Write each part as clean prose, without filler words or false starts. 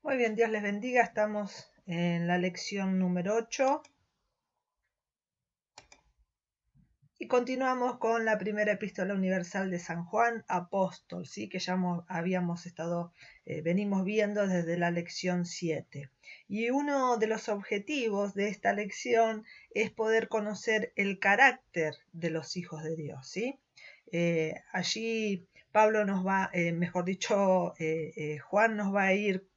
Muy bien, Dios les bendiga. Estamos en la lección número 8 y continuamos con la primera epístola universal de San Juan, apóstol, ¿sí? Que ya venimos viendo desde la lección 7. Y uno de los objetivos de esta lección es poder conocer el carácter de los hijos de Dios, ¿sí? Allí Pablo nos va, Juan nos va a ir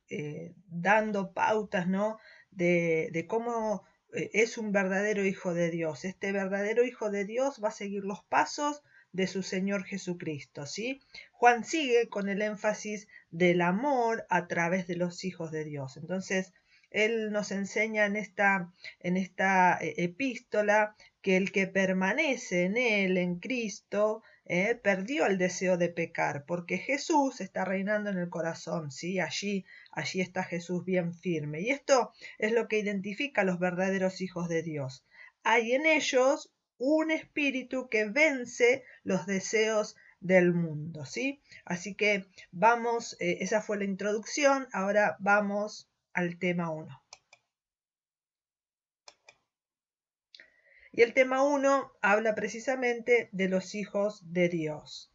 dando pautas, ¿no? de cómo es un verdadero hijo de Dios. Este verdadero hijo de Dios va a seguir los pasos de su Señor Jesucristo, ¿sí? Juan sigue con el énfasis del amor a través de los hijos de Dios. Entonces, él nos enseña en esta epístola que el que permanece en él, en Cristo, perdió el deseo de pecar, porque Jesús está reinando en el corazón, ¿sí? Allí está Jesús bien firme. Y esto es lo que identifica a los verdaderos hijos de Dios. Hay en ellos un espíritu que vence los deseos del mundo, ¿sí? Así que vamos, esa fue la introducción, ahora vamos al tema 1. Y el tema 1 habla precisamente de los hijos de Dios.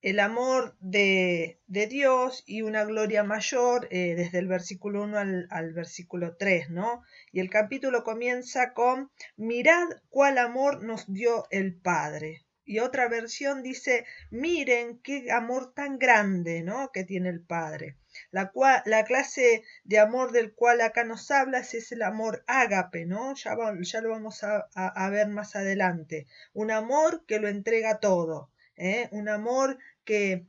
El amor de Dios y una gloria mayor desde el versículo 1 al versículo 3, ¿no? Y el capítulo comienza con: mirad cuál amor nos dio el Padre. Y otra versión dice: miren qué amor tan grande, ¿no? que tiene el Padre. La clase de amor del cual acá nos hablas es el amor ágape, ¿no? Ya lo vamos a ver más adelante. Un amor que lo entrega todo. Un amor que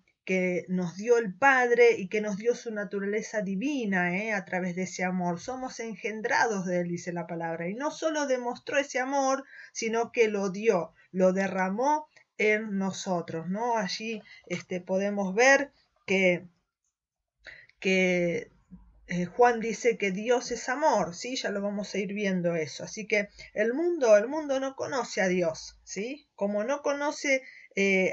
nos dio el Padre y que nos dio su naturaleza divina a través de ese amor. Somos engendrados de él, dice la palabra. Y no solo demostró ese amor, sino que lo dio, lo derramó en nosotros, ¿no? Allí podemos ver que Juan dice que Dios es amor, ¿sí? Ya lo vamos a ir viendo eso. Así que el mundo no conoce a Dios, ¿sí? Como no conoce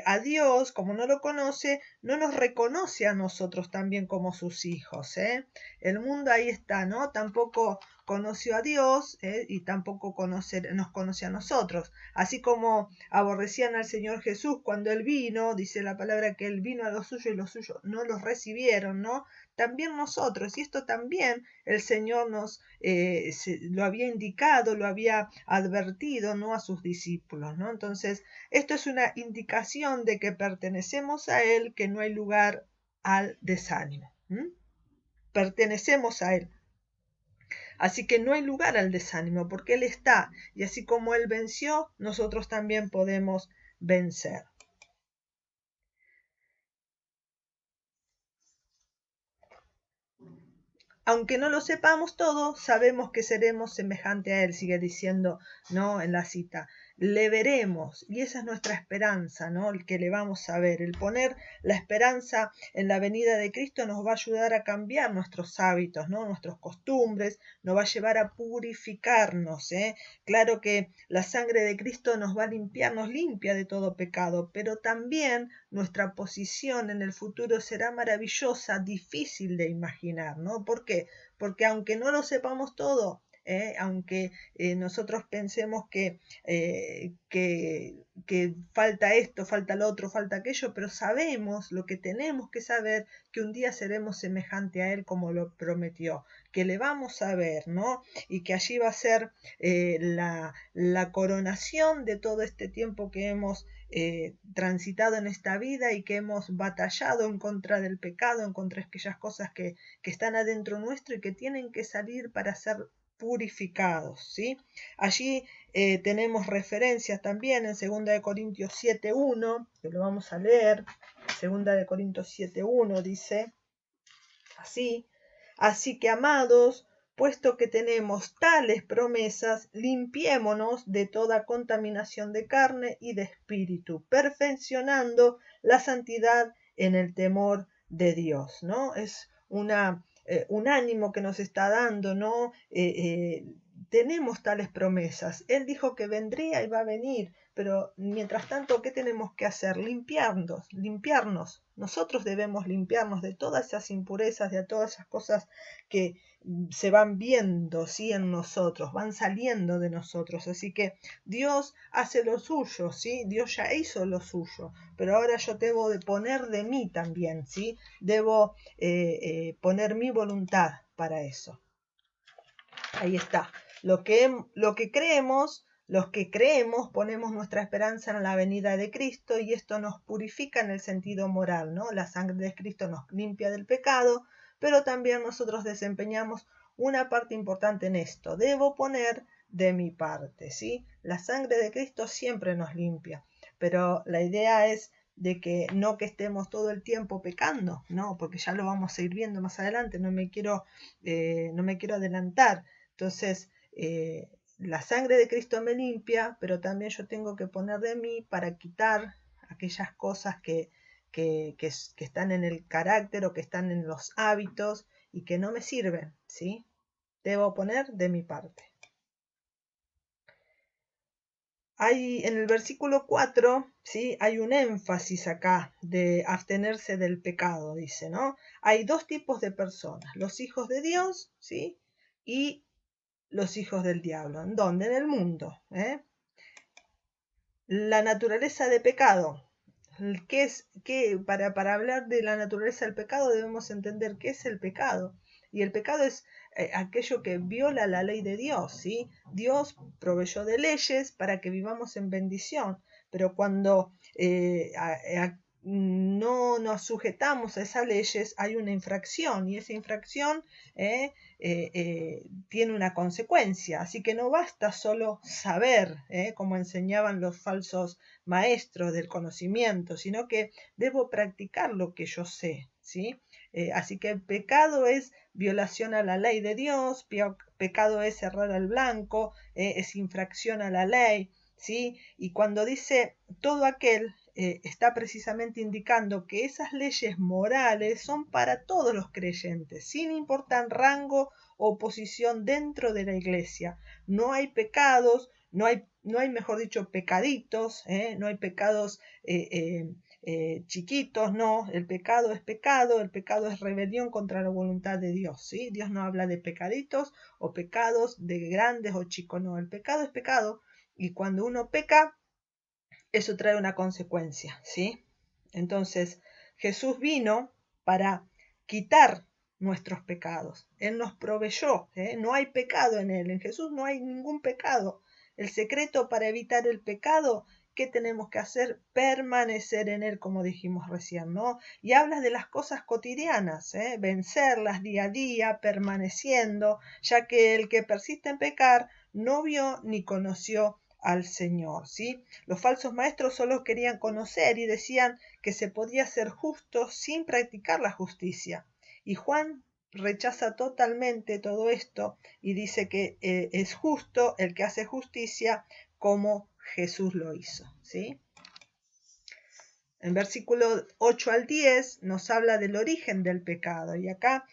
a Dios, como no lo conoce, no nos reconoce a nosotros también como sus hijos, ¿eh? El mundo ahí está, ¿no? Tampoco conoció a Dios y tampoco nos conoce a nosotros. Así como aborrecían al Señor Jesús cuando Él vino, dice la palabra que Él vino a los suyos y los suyos no los recibieron, ¿no? También nosotros, y esto también el Señor nos lo había indicado, lo había advertido, ¿no? a sus discípulos, ¿no? Entonces, esto es una indicación de que pertenecemos a Él, que no hay lugar al desánimo. Pertenecemos a Él. Así que no hay lugar al desánimo, porque Él está, y así como Él venció, nosotros también podemos vencer. Aunque no lo sepamos todo, sabemos que seremos semejante a Él, sigue diciendo, ¿no? en la cita. Le veremos, y esa es nuestra esperanza, ¿no? El que le vamos a ver. El poner la esperanza en la venida de Cristo nos va a ayudar a cambiar nuestros hábitos, ¿no? Nuestras costumbres, nos va a llevar a purificarnos, ¿eh? Claro que la sangre de Cristo nos va a limpiar, nos limpia de todo pecado, pero también nuestra posición en el futuro será maravillosa, difícil de imaginar, ¿no? ¿Por qué? Porque aunque no lo sepamos todo, aunque nosotros pensemos que falta esto, falta lo otro, falta aquello, pero sabemos lo que tenemos que saber, que un día seremos semejante a Él como lo prometió, que le vamos a ver, ¿no? Y que allí va a ser la coronación de todo este tiempo que hemos transitado en esta vida y que hemos batallado en contra del pecado, en contra de aquellas cosas que están adentro nuestro y que tienen que salir para ser purificados, ¿sí? Allí tenemos referencias también en 2 Corintios 7:1, que lo vamos a leer. 2 Corintios 7:1 dice así: así que, amados, puesto que tenemos tales promesas, limpiémonos de toda contaminación de carne y de espíritu, perfeccionando la santidad en el temor de Dios, ¿no? Es un ánimo que nos está dando, ¿no? tenemos tales promesas. Él dijo que vendría y va a venir, pero mientras tanto, ¿qué tenemos que hacer? Limpiarnos. Nosotros debemos limpiarnos de todas esas impurezas, de todas esas cosas que se van viendo, ¿sí? En nosotros, van saliendo de nosotros. Así que Dios hace lo suyo, ¿sí? Dios ya hizo lo suyo, pero ahora yo debo de poner de mí también, ¿sí? Debo poner mi voluntad para eso. Ahí está. Lo que creemos, los que creemos, ponemos nuestra esperanza en la venida de Cristo y esto nos purifica en el sentido moral, ¿no? La sangre de Cristo nos limpia del pecado, pero también nosotros desempeñamos una parte importante en esto. Debo poner de mi parte, ¿sí? La sangre de Cristo siempre nos limpia, pero la idea es de que no que estemos todo el tiempo pecando, no, porque ya lo vamos a ir viendo más adelante, no me quiero adelantar. Entonces, la sangre de Cristo me limpia, pero también yo tengo que poner de mí para quitar aquellas cosas que están en el carácter o que están en los hábitos y que no me sirven, ¿sí? Debo poner de mi parte. Hay en el versículo 4, ¿sí? Hay un énfasis acá de abstenerse del pecado, dice, ¿no? Hay dos tipos de personas, los hijos de Dios, ¿sí? Y los hijos del diablo. ¿En dónde? En el mundo. La naturaleza de pecado. Para hablar de la naturaleza del pecado debemos entender qué es el pecado. Y el pecado es aquello que viola la ley de Dios, ¿sí? Dios proveyó de leyes para que vivamos en bendición, pero cuando no nos sujetamos a esas leyes, hay una infracción y esa infracción tiene una consecuencia. Así que no basta solo saber, como enseñaban los falsos maestros del conocimiento, sino que debo practicar lo que yo sé, ¿sí? Así que el pecado es violación a la ley de Dios, pecado es errar al blanco, es infracción a la ley, ¿sí? Y cuando dice todo aquel, está precisamente indicando que esas leyes morales son para todos los creyentes, sin importar rango o posición dentro de la iglesia. No hay pecados, no hay, mejor dicho, pecaditos, no hay pecados chiquitos, no, el pecado es rebelión contra la voluntad de Dios, ¿sí? Dios no habla de pecaditos o pecados de grandes o chicos, no, el pecado es pecado y cuando uno peca, eso trae una consecuencia, ¿sí? Entonces, Jesús vino para quitar nuestros pecados. Él nos proveyó, no hay pecado en Él. En Jesús no hay ningún pecado. El secreto para evitar el pecado, ¿qué tenemos que hacer? Permanecer en Él, como dijimos recién, ¿no? Y habla de las cosas cotidianas, vencerlas día a día, permaneciendo, ya que el que persiste en pecar no vio ni conoció al Señor, ¿sí? Los falsos maestros solo querían conocer y decían que se podía ser justo sin practicar la justicia. Y Juan rechaza totalmente todo esto y dice que es justo el que hace justicia como Jesús lo hizo, ¿sí? En versículo 8 al 10 nos habla del origen del pecado y acá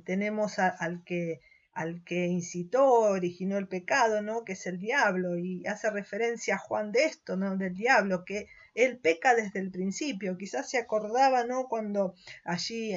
tenemos al que incitó, originó el pecado, ¿no? Que es el diablo, y hace referencia a Juan de esto, ¿no? Del diablo, que él peca desde el principio. Quizás se acordaba, ¿no? Cuando allí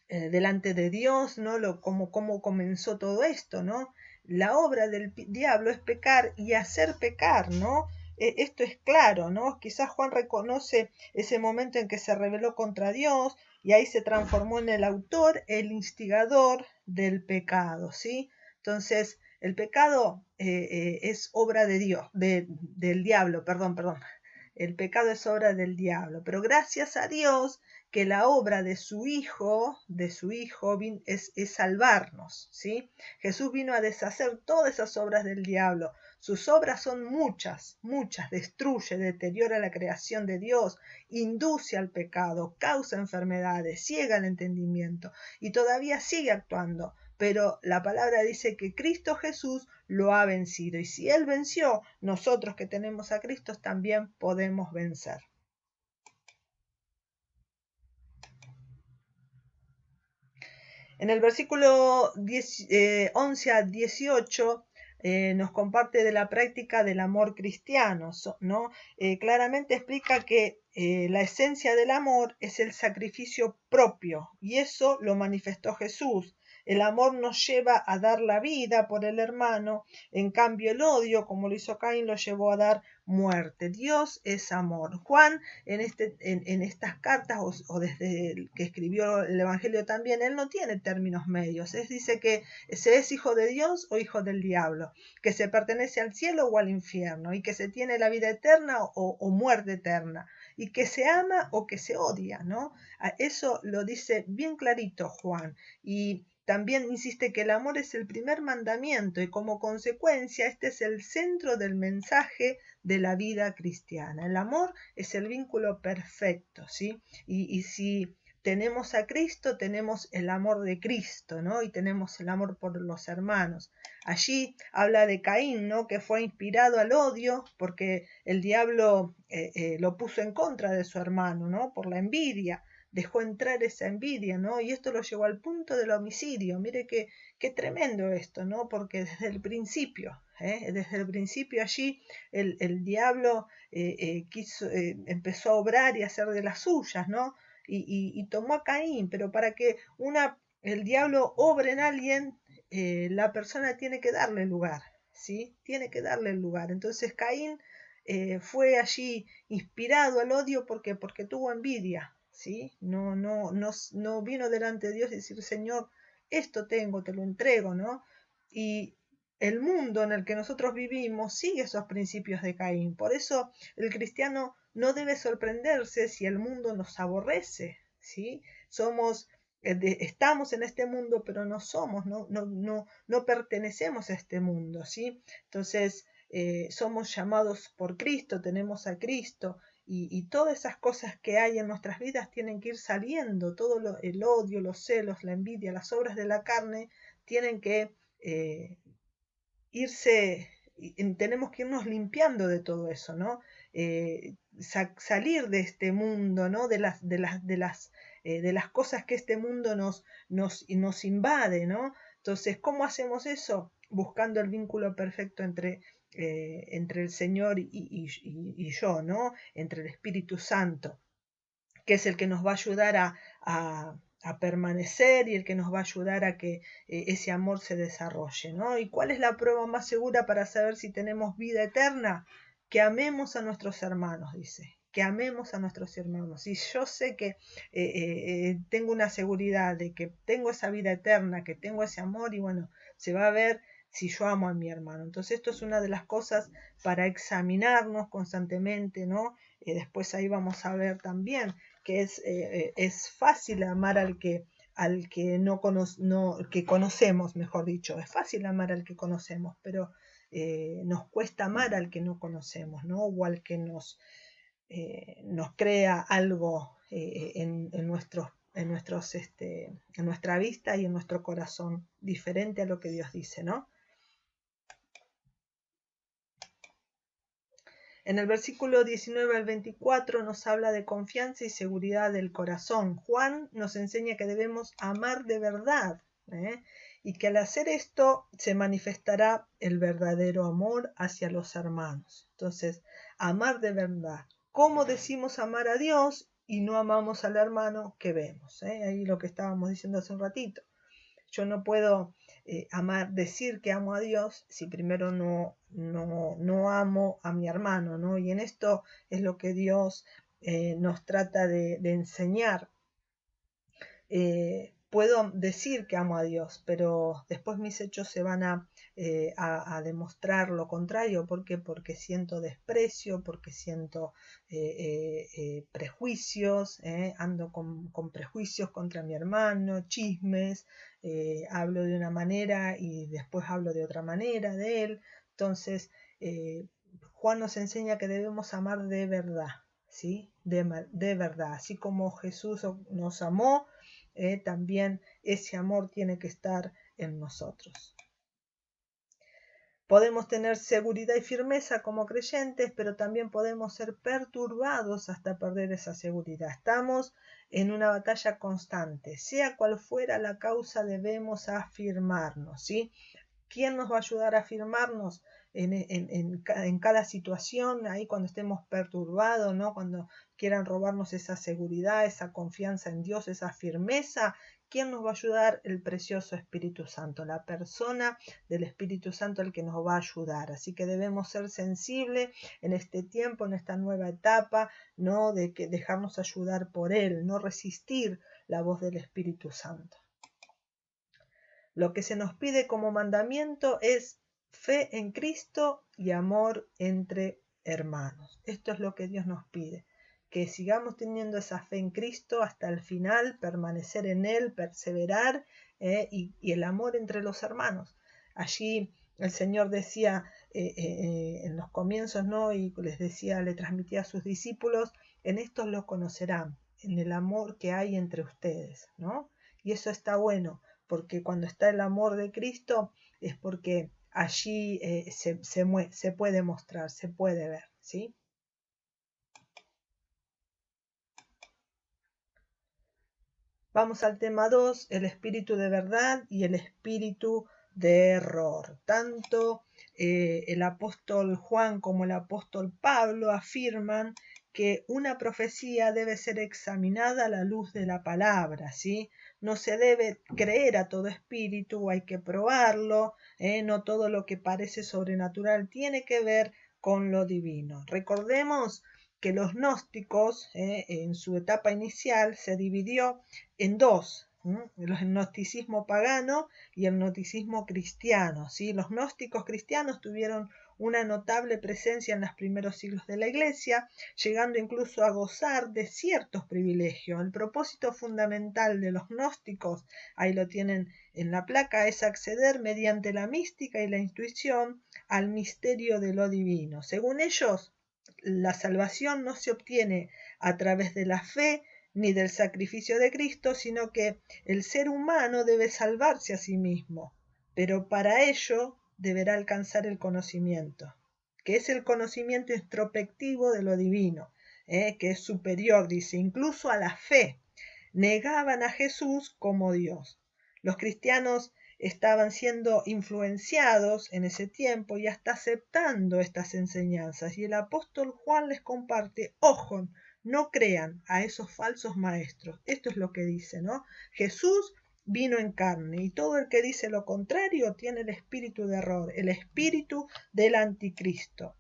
delante de Dios, ¿no? Cómo comenzó todo esto, ¿no? La obra del diablo es pecar y hacer pecar, ¿no? Esto es claro, ¿no? Quizás Juan reconoce ese momento en que se rebeló contra Dios y ahí se transformó en el autor, el instigador del pecado, ¿sí? Entonces, el pecado es obra de Dios, del diablo, perdón. El pecado es obra del diablo, pero gracias a Dios que la obra de su Hijo es salvarnos, ¿sí? Jesús vino a deshacer todas esas obras del diablo. Sus obras son muchas, destruye, deteriora la creación de Dios, induce al pecado, causa enfermedades, ciega el entendimiento y todavía sigue actuando. Pero la palabra dice que Cristo Jesús lo ha vencido y si Él venció, nosotros que tenemos a Cristo también podemos vencer. En el versículo 11 a 18 nos comparte de la práctica del amor cristiano, ¿no? Claramente explica que la esencia del amor es el sacrificio propio, y eso lo manifestó Jesús. El amor nos lleva a dar la vida por el hermano, en cambio el odio, como lo hizo Caín, lo llevó a dar muerte. Dios es amor. Juan, en estas cartas, o desde el que escribió el Evangelio también, él no tiene términos medios. Él dice que se es hijo de Dios o hijo del diablo, que se pertenece al cielo o al infierno, y que se tiene la vida eterna o muerte eterna, y que se ama o que se odia, ¿no? Eso lo dice bien clarito Juan. Y también insiste que el amor es el primer mandamiento, y como consecuencia este es el centro del mensaje de la vida cristiana. El amor es el vínculo perfecto, ¿sí? Y si tenemos a Cristo, tenemos el amor de Cristo, ¿no? Y tenemos el amor por los hermanos. Allí habla de Caín, ¿no? Que fue inspirado al odio porque el diablo lo puso en contra de su hermano, ¿no? Por la envidia. Dejó entrar esa envidia, ¿no? Y esto lo llevó al punto del homicidio. Mire qué tremendo esto, ¿no? Porque desde el principio allí el diablo empezó a obrar y a hacer de las suyas, ¿no? Y tomó a Caín, pero para que el diablo obre en alguien, la persona tiene que darle lugar, ¿sí? Tiene que darle el lugar. Entonces Caín fue allí inspirado al odio porque tuvo envidia, ¿sí? No vino delante de Dios y decir, Señor, esto tengo, te lo entrego, ¿no? Y el mundo en el que nosotros vivimos sigue esos principios de Caín. Por eso el cristiano no debe sorprenderse si el mundo nos aborrece, ¿sí? Estamos en este mundo, pero no somos, no pertenecemos a este mundo, ¿sí? Entonces, somos llamados por Cristo, tenemos a Cristo, y todas esas cosas que hay en nuestras vidas tienen que ir saliendo, el odio, los celos, la envidia, las obras de la carne, tienen que tenemos que irnos limpiando de todo eso, ¿no? Salir de este mundo, ¿no? De las cosas que este mundo nos invade, ¿no? Entonces, ¿cómo hacemos eso? Buscando el vínculo perfecto entre el Señor y yo, ¿no? Entre el Espíritu Santo, que es el que nos va a ayudar a permanecer y el que nos va a ayudar a que ese amor se desarrolle, ¿no? ¿Y cuál es la prueba más segura para saber si tenemos vida eterna? Que amemos a nuestros hermanos, dice, que amemos a nuestros hermanos. Y yo sé que tengo una seguridad de que tengo esa vida eterna, que tengo ese amor, y bueno, se va a ver si yo amo a mi hermano. Entonces esto es una de las cosas para examinarnos constantemente, ¿no? Después ahí vamos a ver también que es fácil amar al que que conocemos, mejor dicho. Es fácil amar al que conocemos, pero nos cuesta amar al que no conocemos, ¿no? O al que nos crea algo en nuestra vista y en nuestro corazón, diferente a lo que Dios dice, ¿no? En el versículo 19 al 24 nos habla de confianza y seguridad del corazón. Juan nos enseña que debemos amar de verdad, y que al hacer esto se manifestará el verdadero amor hacia los hermanos. Entonces, amar de verdad. ¿Cómo decimos amar a Dios y no amamos al hermano que vemos? Ahí lo que estábamos diciendo hace un ratito. Yo no puedo decir que amo a Dios si primero no amo a mi hermano, ¿no? Y en esto es lo que Dios nos trata de enseñar. Puedo decir que amo a Dios, pero después mis hechos se van a demostrar lo contrario. ¿Por qué? Porque siento desprecio, porque siento prejuicios, ando con prejuicios contra mi hermano, chismes, hablo de una manera y después hablo de otra manera de él. Entonces, Juan nos enseña que debemos amar de verdad, ¿sí? De verdad, así como Jesús nos amó, también ese amor tiene que estar en nosotros. Podemos tener seguridad y firmeza como creyentes, pero también podemos ser perturbados hasta perder esa seguridad. Estamos en una batalla constante. Sea cual fuera la causa, debemos afirmarnos, ¿sí? ¿Quién nos va a ayudar a afirmarnos en cada situación? Ahí cuando estemos perturbados, ¿no? Cuando quieran robarnos esa seguridad, esa confianza en Dios, esa firmeza. ¿Quién nos va a ayudar? El precioso Espíritu Santo, la persona del Espíritu Santo el que nos va a ayudar. Así que debemos ser sensibles en este tiempo, en esta nueva etapa, ¿no? De que dejarnos ayudar por Él, no resistir la voz del Espíritu Santo. Lo que se nos pide como mandamiento es fe en Cristo y amor entre hermanos. Esto es lo que Dios nos pide, que sigamos teniendo esa fe en Cristo hasta el final, permanecer en Él, perseverar y el amor entre los hermanos. Allí el Señor decía en los comienzos, ¿no? Y les decía, le transmitía a sus discípulos, en estos lo conocerán, en el amor que hay entre ustedes, ¿no? Y eso está bueno, porque cuando está el amor de Cristo es porque allí se puede mostrar, se puede ver, ¿sí? Vamos al tema 2, el espíritu de verdad y el espíritu de error. Tanto el apóstol Juan como el apóstol Pablo afirman que una profecía debe ser examinada a la luz de la palabra, ¿sí? No se debe creer a todo espíritu, hay que probarlo, no todo lo que parece sobrenatural tiene que ver con lo divino. Recordemos que los gnósticos en su etapa inicial se dividió en dos, el gnosticismo pagano y el gnosticismo cristiano, ¿sí? Los gnósticos cristianos tuvieron una notable presencia en los primeros siglos de la Iglesia, llegando incluso a gozar de ciertos privilegios. El propósito fundamental de los gnósticos, ahí lo tienen en la placa, es acceder mediante la mística y la intuición al misterio de lo divino. Según ellos, la salvación no se obtiene a través de la fe ni del sacrificio de Cristo, sino que el ser humano debe salvarse a sí mismo, pero para ello deberá alcanzar el conocimiento, que es el conocimiento introspectivo de lo divino, que es superior, dice, incluso a la fe. Negaban a Jesús como Dios. Los cristianos estaban siendo influenciados en ese tiempo y hasta aceptando estas enseñanzas. Y el apóstol Juan les comparte, ojo, no crean a esos falsos maestros. Esto es lo que dice, ¿no? Jesús vino en carne y todo el que dice lo contrario tiene el espíritu de error, el espíritu del anticristo.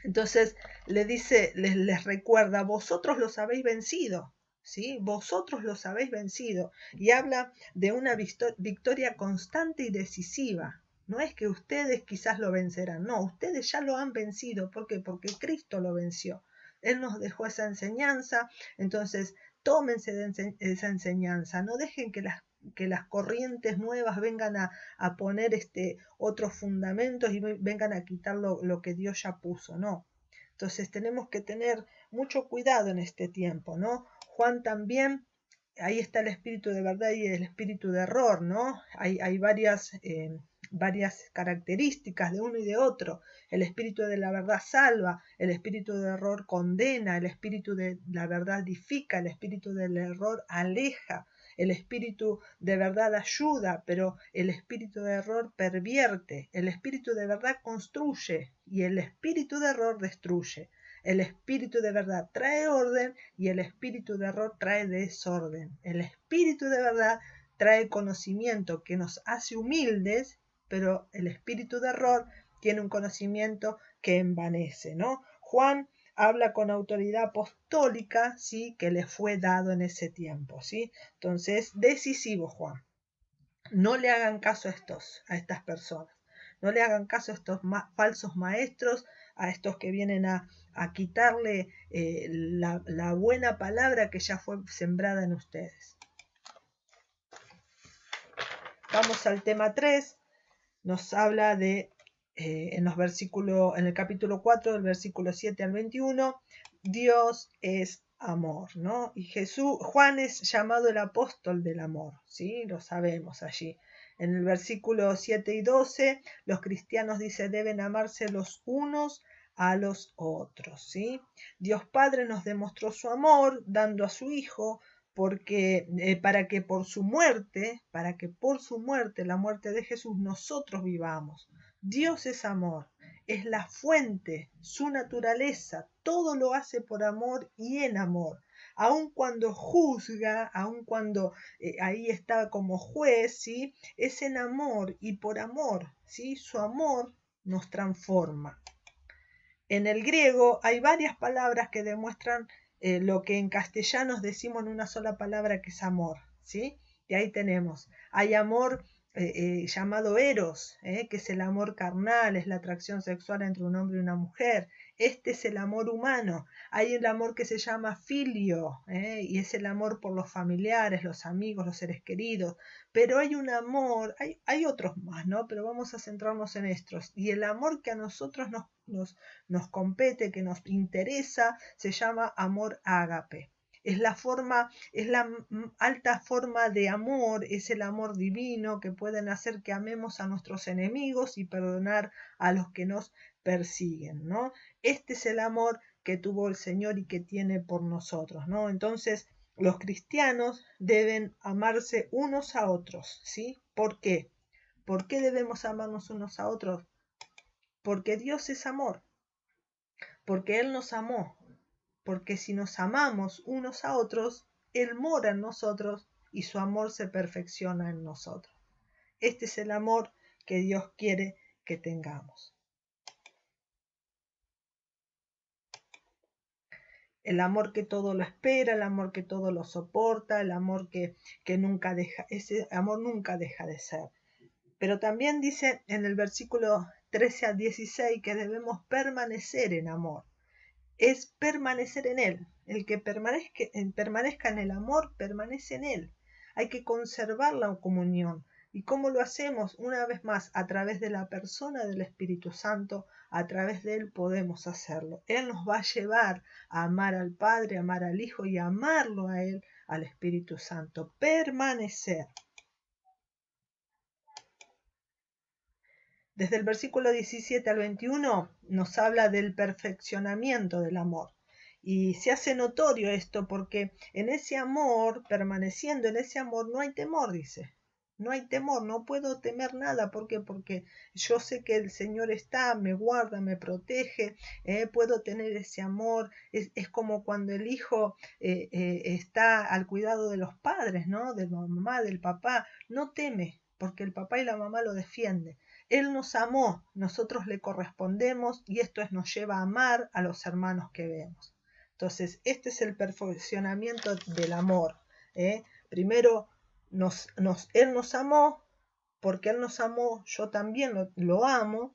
Entonces les recuerda, vosotros los habéis vencido, ¿sí? Vosotros los habéis vencido. Y habla de una victoria constante y decisiva. No es que ustedes quizás lo vencerán, no, ustedes ya lo han vencido. ¿Por qué? Porque Cristo lo venció. Él nos dejó esa enseñanza, entonces tómense de esa enseñanza, no dejen que las corrientes nuevas vengan a poner otros fundamentos y vengan a quitar lo que Dios ya puso, ¿no? Entonces tenemos que tener mucho cuidado en este tiempo, ¿no? Juan también, ahí está el espíritu de verdad y el espíritu de error, ¿no? Hay varias características de uno y de otro. El espíritu de la verdad salva, el espíritu de error condena, el espíritu de la verdad edifica, el espíritu del error aleja. El espíritu de verdad ayuda, pero el espíritu de error pervierte. El espíritu de verdad construye y el espíritu de error destruye. El espíritu de verdad trae orden y el espíritu de error trae desorden. El espíritu de verdad trae conocimiento que nos hace humildes, pero el espíritu de error tiene un conocimiento que envanece, ¿no? Juan habla con autoridad apostólica, ¿sí? Que le fue dado en ese tiempo, ¿sí? Entonces, decisivo Juan. No le hagan caso a estas personas. No le hagan caso a estos falsos maestros, a estos que vienen a quitarle la buena palabra que ya fue sembrada en ustedes. Vamos al tema 3. Nos habla de en el capítulo 4, del versículo 7 al 21, Dios es amor, ¿no? Y Juan es llamado el apóstol del amor, ¿sí? Lo sabemos allí. En el versículo 7 y 12, los cristianos dice deben amarse los unos a los otros, ¿sí? Dios Padre nos demostró su amor dando a su Hijo para que por su muerte, la muerte de Jesús, nosotros vivamos. Dios es amor, es la fuente, su naturaleza, todo lo hace por amor y en amor. Aun cuando juzga, aun cuando ahí está como juez, ¿sí? Es en amor y por amor, ¿sí? Su amor nos transforma. En el griego hay varias palabras que demuestran lo que en castellano decimos en una sola palabra, que es amor, ¿sí? Y ahí tenemos, hay amor llamado eros, que es el amor carnal, es la atracción sexual entre un hombre y una mujer. Este es el amor humano. Hay el amor que se llama filio, y es el amor por los familiares, los amigos, los seres queridos. Pero hay un amor, hay otros más, ¿no? Pero vamos a centrarnos en estos. Y el amor que a nosotros nos compete, que nos interesa, se llama amor ágape. Es la alta forma de amor, es el amor divino que pueden hacer que amemos a nuestros enemigos y perdonar a los que nos persiguen, ¿no? Este es el amor que tuvo el Señor y que tiene por nosotros, ¿no? Entonces, los cristianos deben amarse unos a otros, ¿sí? ¿Por qué? ¿Por qué debemos amarnos unos a otros? Porque Dios es amor, porque Él nos amó, porque si nos amamos unos a otros, Él mora en nosotros y su amor se perfecciona en nosotros. Este es el amor que Dios quiere que tengamos. El amor que todo lo espera, el amor que todo lo soporta, el amor que nunca deja, ese amor nunca deja de ser. Pero también dice en el versículo 13 a 16 que debemos permanecer en amor. Es permanecer en Él. El que permanezca en el amor, permanece en Él. Hay que conservar la comunión. ¿Y cómo lo hacemos? Una vez más, a través de la persona del Espíritu Santo, a través de Él podemos hacerlo. Él nos va a llevar a amar al Padre, a amar al Hijo y a amarlo a Él, al Espíritu Santo. Permanecer. Desde el versículo 17 al 21 nos habla del perfeccionamiento del amor. Y se hace notorio esto porque en ese amor, permaneciendo en ese amor, no hay temor, dice. No hay temor, no puedo temer nada. ¿Por qué? Porque yo sé que el Señor está, me guarda, me protege, puedo tener ese amor. Es como cuando el hijo está al cuidado de los padres, ¿no? De la mamá, del papá. No teme, porque el papá y la mamá lo defienden. Él nos amó, nosotros le correspondemos y esto nos lleva a amar a los hermanos que vemos. Entonces, este es el perfeccionamiento del amor. Primero, Él nos amó, porque Él nos amó, yo también lo amo,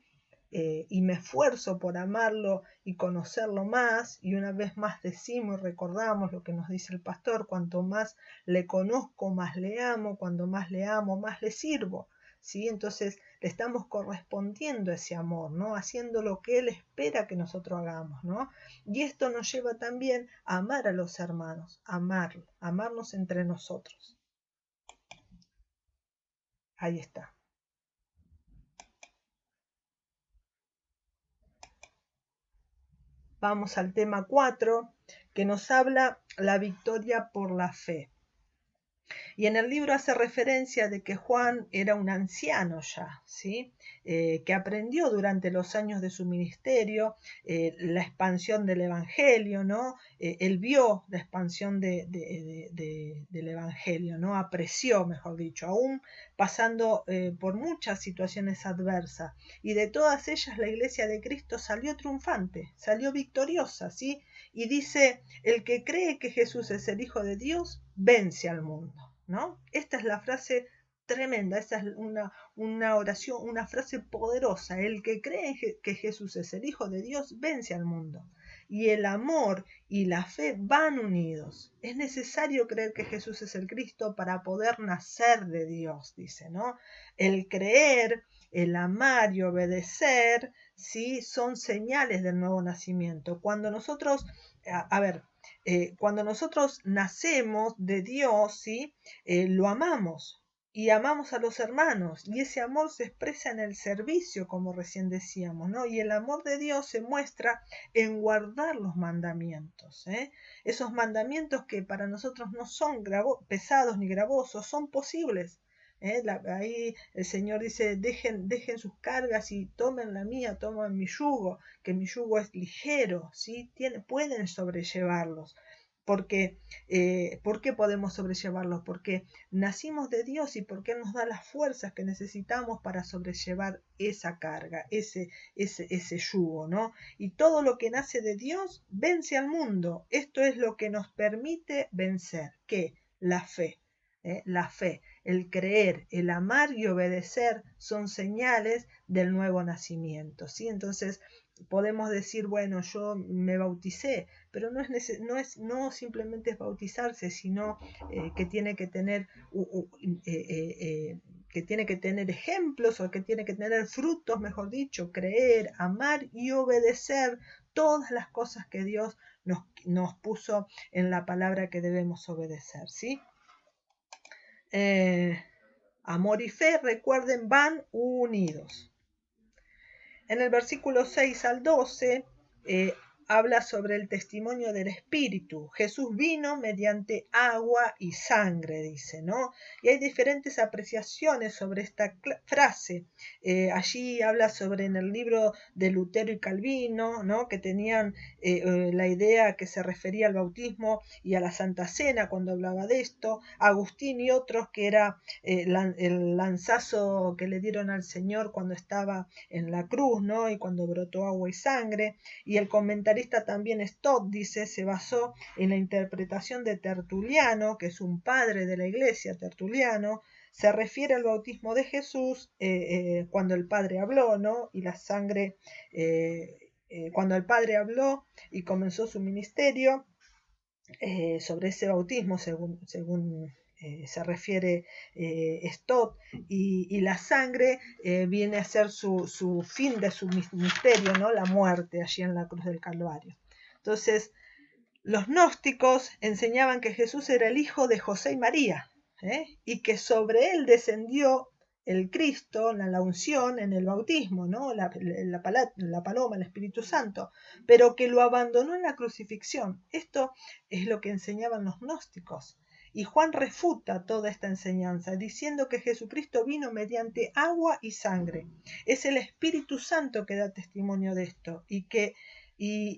y me esfuerzo por amarlo y conocerlo más, y una vez más decimos y recordamos lo que nos dice el pastor: cuanto más le conozco, más le amo, cuanto más le amo, más le sirvo. ¿Sí? Entonces le estamos correspondiendo ese amor, ¿no? Haciendo lo que Él espera que nosotros hagamos, ¿no? Y esto nos lleva también a amar a los hermanos, amarnos entre nosotros. Ahí está. Vamos al tema 4, que nos habla la victoria por la fe. Y en el libro hace referencia de que Juan era un anciano ya, ¿sí? Que aprendió durante los años de su ministerio la expansión del Evangelio, ¿no? Él vio la expansión del Evangelio, ¿no? Apreció, mejor dicho, aún pasando por muchas situaciones adversas. Y de todas ellas la Iglesia de Cristo salió triunfante, salió victoriosa, ¿sí? Y dice: el que cree que Jesús es el Hijo de Dios, vence al mundo, ¿no? Esta es la frase tremenda, esta es una oración, una frase poderosa. El que cree que Jesús es el Hijo de Dios, vence al mundo. Y el amor y la fe van unidos. Es necesario creer que Jesús es el Cristo para poder nacer de Dios, dice, ¿no? El creer, el amar y obedecer, ¿sí? Son señales del nuevo nacimiento. Cuando nosotros, cuando nosotros nacemos de Dios, ¿sí? Lo amamos. y amamos a los hermanos, y ese amor se expresa en el servicio, como recién decíamos, ¿no? Y el amor de Dios se muestra en guardar los mandamientos, ¿eh? Esos mandamientos que para nosotros no son pesados ni gravosos, son posibles. Ahí el Señor dice, dejen sus cargas y tomen la mía, tomen mi yugo, que mi yugo es ligero, ¿sí? Pueden sobrellevarlos. Porque, ¿por qué podemos sobrellevarlos? Porque nacimos de Dios y porque Él nos da las fuerzas que necesitamos para sobrellevar esa carga, ese yugo, ¿no? Y todo lo que nace de Dios vence al mundo. Esto es lo que nos permite vencer. ¿Qué? La fe. La fe, el creer, el amar y obedecer son señales del nuevo nacimiento, ¿sí? Entonces podemos decir, bueno, yo me bauticé, pero no simplemente es bautizarse, sino que tiene que tener ejemplos, o que tiene que tener frutos, mejor dicho, creer, amar y obedecer todas las cosas que Dios nos puso en la palabra que debemos obedecer, ¿sí? Amor y fe, recuerden, van unidos. En el versículo 6 al 12 habla sobre el testimonio del Espíritu. Jesús vino mediante agua y sangre, dice, ¿no? Y hay diferentes apreciaciones sobre esta frase. Allí habla sobre, en el libro de Lutero y Calvino, ¿no? Que tenían la idea que se refería al bautismo y a la Santa Cena cuando hablaba de esto. Agustín y otros, que era el lanzazo que le dieron al Señor cuando estaba en la cruz, ¿no? Y cuando brotó agua y sangre. Y el comentarista también Stott dice, se basó en la interpretación de Tertuliano, que es un padre de la iglesia, Tertuliano. Se refiere al bautismo de Jesús cuando el Padre habló, ¿no? Y la sangre, cuando el Padre habló y comenzó su ministerio, sobre ese bautismo, según se refiere Stott, y la sangre viene a ser su fin de su misterio, ¿no? La muerte allí en la cruz del Calvario. Entonces, los gnósticos enseñaban que Jesús era el hijo de José y María, y que sobre él descendió el Cristo, la unción en el bautismo, ¿no? la paloma, el Espíritu Santo, pero que lo abandonó en la crucifixión. Esto es lo que enseñaban los gnósticos. Y Juan refuta toda esta enseñanza diciendo que Jesucristo vino mediante agua y sangre. Es el Espíritu Santo que da testimonio de esto y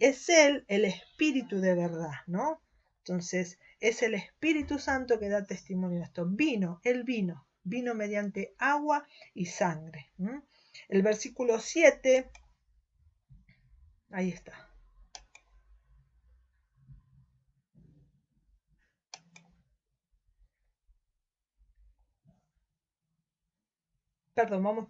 es Él el Espíritu de verdad, ¿no? Entonces, es el Espíritu Santo que da testimonio de esto. Él vino mediante agua y sangre. El versículo 7, ahí está. Perdón,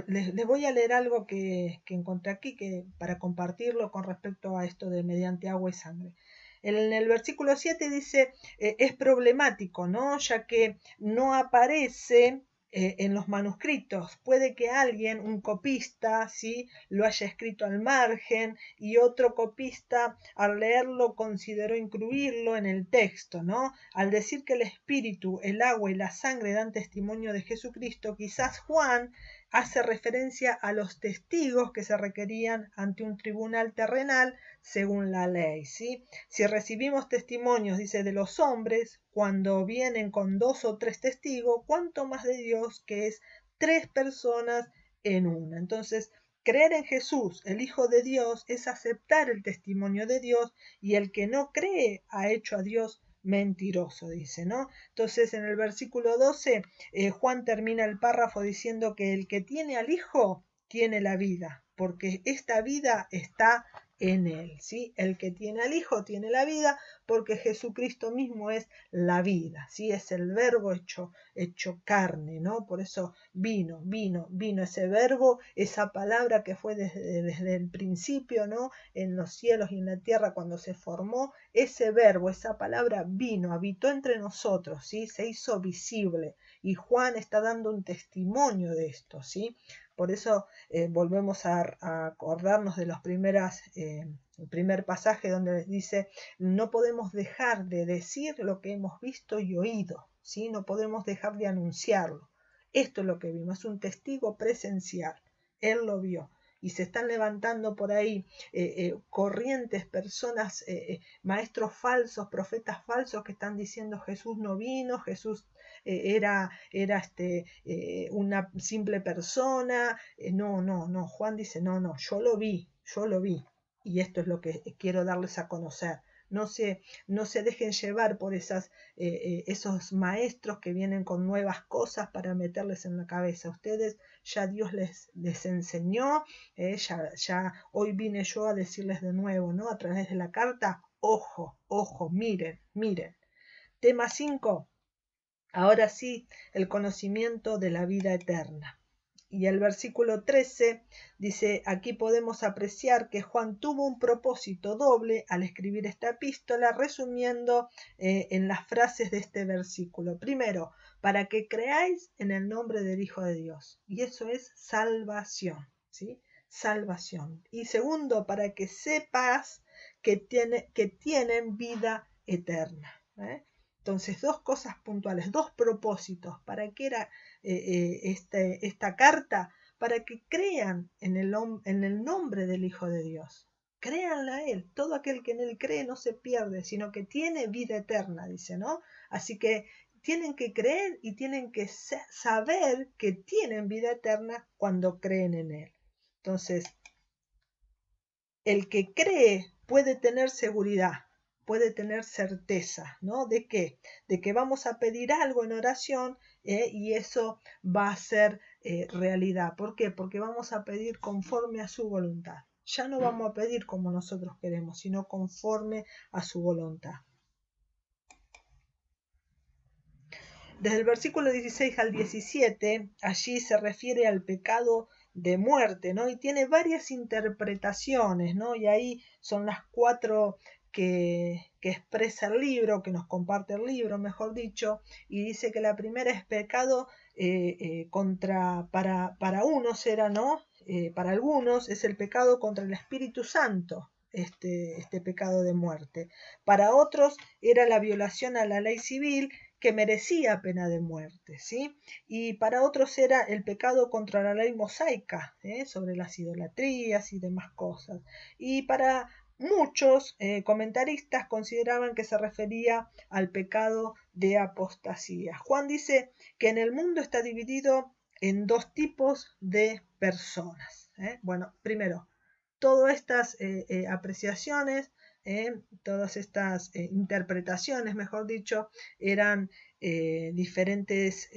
les voy a leer algo que encontré aquí para compartirlo con respecto a esto de mediante agua y sangre. En el versículo 7 dice, es problemático, ¿no? Ya que no aparece en los manuscritos. Puede que alguien, un copista, ¿sí? Lo haya escrito al margen y otro copista al leerlo consideró incluirlo en el texto, ¿no? Al decir que el espíritu, el agua y la sangre dan testimonio de Jesucristo, quizás Juan hace referencia a los testigos que se requerían ante un tribunal terrenal según la ley, ¿sí? Si recibimos testimonios, dice, de los hombres, cuando vienen con 2 o 3 testigos, ¿cuánto más de Dios, que es 3 personas en una? Entonces, creer en Jesús, el Hijo de Dios, es aceptar el testimonio de Dios, y el que no cree ha hecho a Dios mentiroso, dice, ¿no? Entonces, en el versículo 12, Juan termina el párrafo diciendo que el que tiene al Hijo tiene la vida, porque esta vida está en él, ¿sí? El que tiene al Hijo tiene la vida, porque Jesucristo mismo es la vida, ¿sí? Es el verbo hecho carne, ¿no? Por eso vino ese verbo, esa palabra que fue desde el principio, ¿no? En los cielos y en la tierra cuando se formó, ese verbo, esa palabra vino, habitó entre nosotros, ¿sí? Se hizo visible, y Juan está dando un testimonio de esto, ¿sí? Por eso volvemos a acordarnos de el primer pasaje donde dice, no podemos dejar de decir lo que hemos visto y oído, ¿sí? No podemos dejar de anunciarlo. Esto es lo que vimos, es un testigo presencial. Él lo vio. Y se están levantando por ahí corrientes, personas, maestros falsos, profetas falsos que están diciendo Jesús no vino, Jesús era una simple persona. No, Juan dice, no, yo lo vi. Y esto es lo que quiero darles a conocer. No se dejen llevar por esos maestros que vienen con nuevas cosas para meterles en la cabeza. Ustedes ya Dios les enseñó, ya hoy vine yo a decirles de nuevo, ¿no? A través de la carta, ojo, miren. Tema 5, ahora sí, el conocimiento de la vida eterna. Y el versículo 13 dice, aquí podemos apreciar que Juan tuvo un propósito doble al escribir esta epístola, resumiendo en las frases de este versículo. Primero, para que creáis en el nombre del Hijo de Dios. Y eso es salvación, ¿sí? Salvación. Y segundo, para que sepas que tienen vida eterna. Entonces, dos cosas puntuales, dos propósitos. ¿Para qué era esta carta? Para que crean en el nombre del Hijo de Dios. Créanle a Él. Todo aquel que en Él cree no se pierde, sino que tiene vida eterna, dice, ¿no? Así que tienen que creer y tienen que saber que tienen vida eterna cuando creen en Él. Entonces, el que cree puede tener seguridad, puede tener certeza, ¿no? ¿De qué? De que vamos a pedir algo en oración y eso va a ser realidad. ¿Por qué? Porque vamos a pedir conforme a su voluntad. Ya no vamos a pedir como nosotros queremos, sino conforme a su voluntad. Desde el versículo 16 al 17, allí se refiere al pecado de muerte, ¿no? Y tiene varias interpretaciones, ¿no? Y ahí son las 4 que expresa el libro, que nos comparte el libro, mejor dicho, y dice que la primera es pecado para unos era, ¿no? Para algunos es el pecado contra el Espíritu Santo, este pecado de muerte. Para otros era la violación a la ley civil, que merecía pena de muerte, ¿sí? Y para otros era el pecado contra la ley mosaica, sobre las idolatrías y demás cosas. Y para muchos comentaristas consideraban que se refería al pecado de apostasía. Juan dice que en el mundo está dividido en dos tipos de personas. Bueno, primero, todas estas apreciaciones, todas estas interpretaciones, mejor dicho, eran diferentes,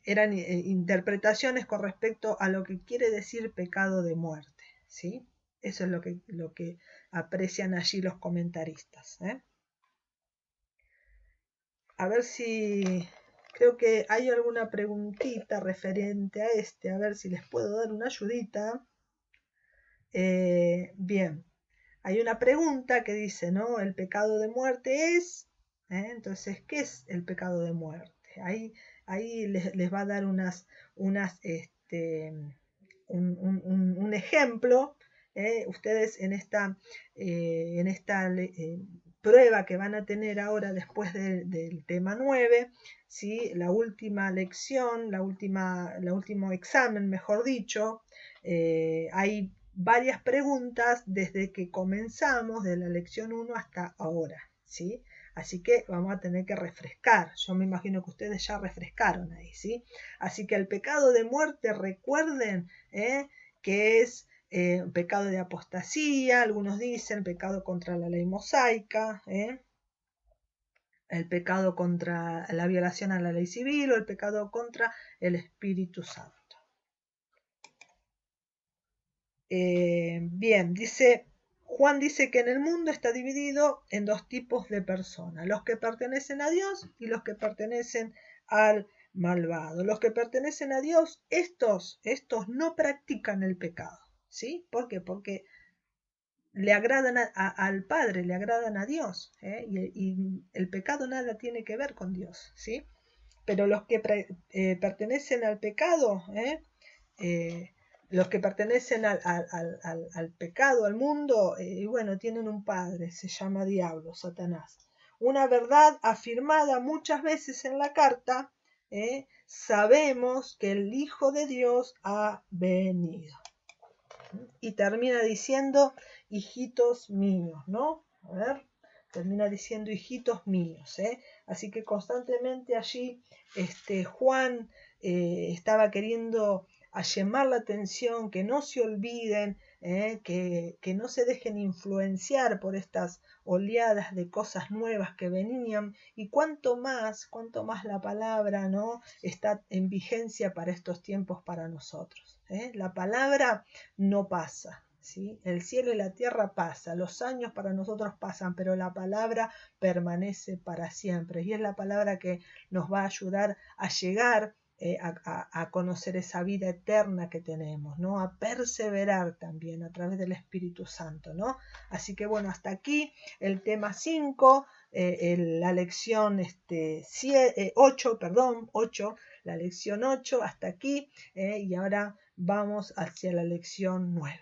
eran interpretaciones con respecto a lo que quiere decir pecado de muerte, ¿sí? Eso es lo que aprecian allí los comentaristas. A ver si creo que hay alguna preguntita referente a a ver si les puedo dar una ayudita. Bien, hay una pregunta que dice, ¿no? El pecado de muerte es, entonces, ¿qué es el pecado de muerte? Ahí les va a dar un ejemplo. Ustedes en esta prueba que van a tener ahora después del tema 9, ¿sí? La última lección, el último examen, mejor dicho, hay varias preguntas desde que comenzamos de la lección 1 hasta ahora, ¿sí? Así que vamos a tener que refrescar. Yo me imagino que ustedes ya refrescaron ahí, ¿sí? Así que el pecado de muerte, recuerden que es pecado de apostasía, algunos dicen pecado contra la ley mosaica, el pecado contra la violación a la ley civil o el pecado contra el Espíritu Santo. Bien, Juan dice que en el mundo está dividido en dos tipos de personas, los que pertenecen a Dios y los que pertenecen al malvado. Los que pertenecen a Dios, estos no practican el pecado, ¿sí? ¿Por qué? Porque le agradan al Padre, le agradan a Dios, y el pecado nada tiene que ver con Dios, ¿sí? Pero los que pertenecen al pecado, los que pertenecen al pecado, al mundo, bueno, tienen un padre, se llama diablo, Satanás. una verdad afirmada muchas veces en la carta, sabemos que el Hijo de Dios ha venido. Y termina diciendo, hijitos míos, ¿no? A ver, termina diciendo hijitos míos, Así que constantemente allí Juan estaba queriendo a llamar la atención, que no se olviden, que no se dejen influenciar por estas oleadas de cosas nuevas que venían, y cuanto más la palabra, ¿no?, está en vigencia para estos tiempos para nosotros. La palabra no pasa, ¿sí? El cielo y la tierra pasan, los años para nosotros pasan, pero la palabra permanece para siempre, y es la palabra que nos va a ayudar a llegar a conocer esa vida eterna que tenemos, ¿no? A perseverar también a través del Espíritu Santo, ¿no? Así que bueno, hasta aquí el tema 5, la lección 8, la lección 8, hasta aquí, y ahora vamos hacia la lección 9.